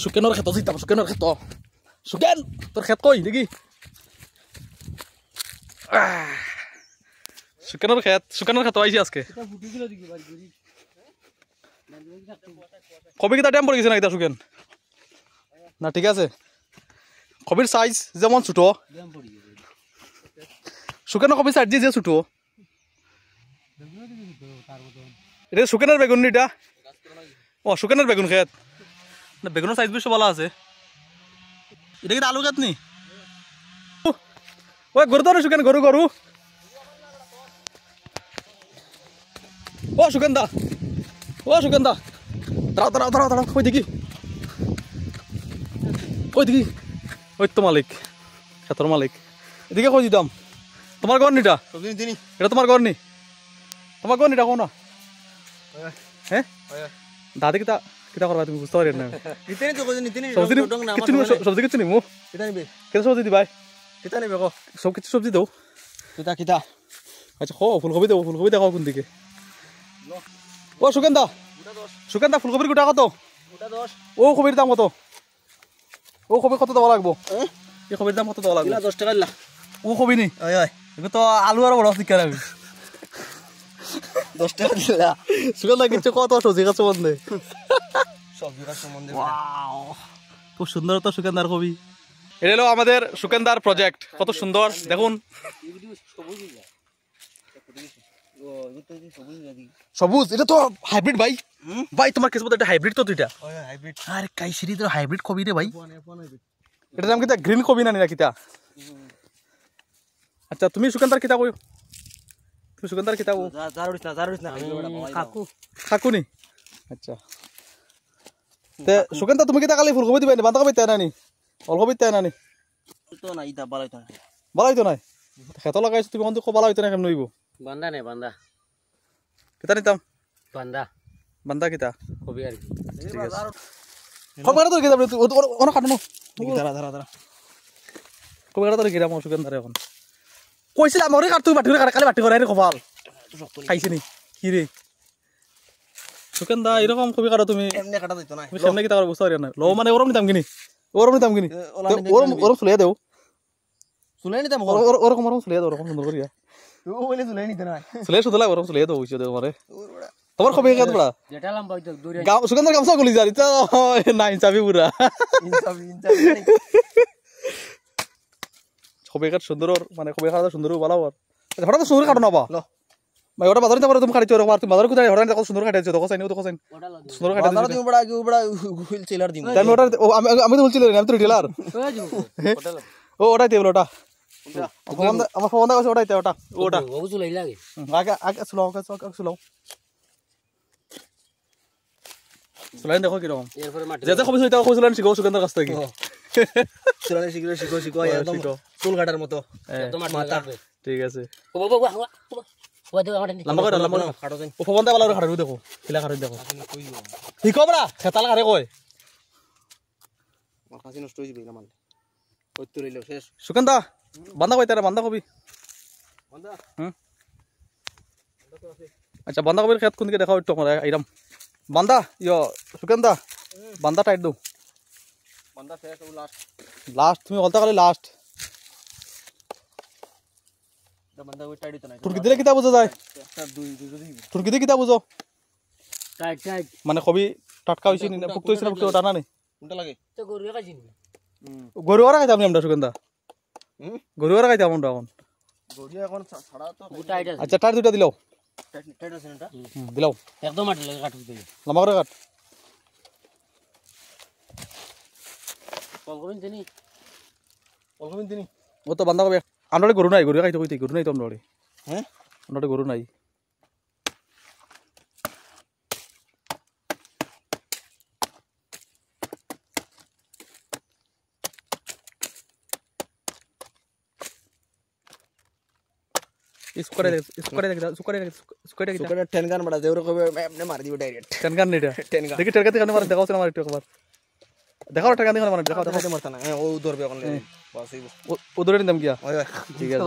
Suken orang keto sih, tapi suken orang keto. Suken, terket koi, lagi. Suken orang keto aja aske. Kopi kita dem pori kisah kita suken. Nah, ঠিক আছে কবির size যেমন ছোট সুকেনের কবির size যে ছোট এটা সুকেনের বেগুন এটা ও সুকেনের বেগুন খেত না বেগুনের সাইজ বেশ ভালো আছে এটা কি আলু খেত নি ওই গরু ধরে সুকেন গরু গরু ও সুকেন দা দাঁড়াও দাঁড়াও দাঁড়াও দাঁড়াও ওই দেখি ওই দেখি ওই তো মালিক খেতর মালিক এদিকে কই দিতাম তোমার ঘর নিটা এটা তোমার ঘর নি তোমার ঘর নিটা কোন না হ্যাঁ দাদি কিতা কিতা করবা তুমি বুঝতে পারি না সবজি কিছু নিমু কেন সবজি দিবাই কিতা নিবে কো সব কিছু সবজি দাও কিতা কিতা আচ্ছা খো ফুলকপি দাও কোন দিকে ও সুকেন্দা ফুলকপির গোটা কত ও কপির দাম কত ও কবি কত দেওয়া লাগবো এই কবির দাম কত দেওয়া লাগবে 10 টাকা দিলা ও কবি নি এগুলো তো আলু আর বড় শিকার আমি 10 টাকা দিলা সুগন্ধ কিছু কত সবজি গাছ সম্বন্ধে ওয়াও খুব সুন্দর তো সুগন্ধার কবি এটা হলো আমাদের সুগন্ধার প্রজেক্ট কত সুন্দর দেখুন সবুজ এটা তো হাইব্রিড ভাই ভাই তোমার কেস এটা হাইব্রিড তো দুইটা হাইব্রিড আরে কাইসিরি তো হাইব্রিড কবি রে ভাই এটা নাম কিতা গ্রিন কবি না নিরা কিতা আচ্ছা তুমি সুকান্তার কিতা কই তুমি সুকান্তার কিতা জারুরিস না কাকু নি আচ্ছা তে সুকান্তা তুমি কিতা কালি ফুলকপি দিবাই বাঁধা কবি তাই নানি অলকপি তাই নানি তো না ইতা বালাইতো নাই খেত লাগাইছ তুমি কোন বালাইতো না কেমন হইব বান্দা নাই বান্দা কিতা নিতাম বান্দা কিতা কবি আর কি ঠিক আছে কবিটা তো কিতা ওনা কাটনো দাঁড়া কবিটা তো কিরা মো সুগন্ধার এখন কইছিলাম ওরে কাট তুই বাটি করে কালে বাটি করে রে কপাল খাইছিস নি কি রে সুগন্ধা এরকম কবি কাটো তুমি এমনি কাটা দিত না তুমি সামনে কিতা করে বুঝতে পারি না লো মানে ওরম নিতাম কিনি ওরম সুলিয়া দেও সুলাই নিতাম ওরকম সুলিয়া দেও ওরকম সুন্দর করিয়া ও বলে সুলাই নিতে না সুলাই ওরম সুলিয়া দেও হইছে তোমারে তোমার কবি কাট বড়া যেটা লম্বা হইতো দূরে গাও সুগন্ধার গামছা গলি যারি তো না ইনসাফি পুরা ইনসাফি কবি কাট সুন্দর মানে কবি কাটা সুন্দর ভালো আর হঠাৎ সুন্দর কাটো না বা ভাই ওটা বাজারে যাবার তুমি কাটিছো আর তুমি বাজারে কোথায় হঠাৎ সুন্দর কাটাইছো তো কোসাইনি সুন্দর কাটাইছো বাজারে তুমি বড় হুইল চেলার দিম তাই ওটা আমি তো হুইল চেলার আমি তো রিটেলার ও ওটাই দেব ওটা আমার ফোন দা ওটাই ওটা ও চুলাই লাগে আগে স্লো সুলাইন দেখো কি রকম এরপরে মাটি যেটা কবি সইতা কই সুলাইন শিখো সুগন্ধার কাছ থেকে সুলাইন শিখো একদম চুল কাটার মতো একদম মাথা ঠিক আছে ও বাবা লম্বা করে কাটো দেন ও ফোনটা বালা কাটো দেখো কিলা কাটো দেখো ঠিক বড়া খেতাল কারে কই আমার কাছে নষ্ট হই যাবে না মানে ওই তো লইলো শেষ সুগন্ধা বান্দা কই তারা বান্দা কবি বান্দা বান্দা তো আছে আচ্ছা বান্দা কবির খেত কোন দিকে দেখাও একটু আমরা আইরাম বান্দা ইয়ো সুগন্ধা বান্দা টাইট দাও বান্দা শেষ ও লাস্ট তুমি বলতা খালি লাস্ট দা বান্দা ওই টাইট দিতে নাই তুই দিলে কিতা বুঝা যায় একটা দুই যদি তুই দিলে কিতা বুঝো টাইট মানে কবি টাটকা হইছে না পুক্ত হইছে না পুক্ত টানা নেই কোনটা লাগে তো গরুয়া কাজি নি গরুয়া খাইতাম আমরা সুগন্ধা গরুয়া খাইতাম আমরা এখন গরুয়া এখন ছাড়া তো টাইট আছে আচ্ছা টাইট দুইটা দিলাও টাইট আছে না দিলাও একদম মাটি লাগে কাটু দেই লম্বা করে কাট অলকবিন দিনি ও তো বান্দা কবে আমরা গরু নাই গরু খাইতে কইতে গরু নাই তো আমরা হ্যাঁ আমরা গরু নাই इसको टेन गन बड़ा देवर को मैंने मार दिया डायरेक्ट टेन गन नहीं देखिए टेन गन मार देखो से मार एक बार देखो टेन गन मार देखो मरता ना वो उधर पे उधर नहीं दम किया ठीक है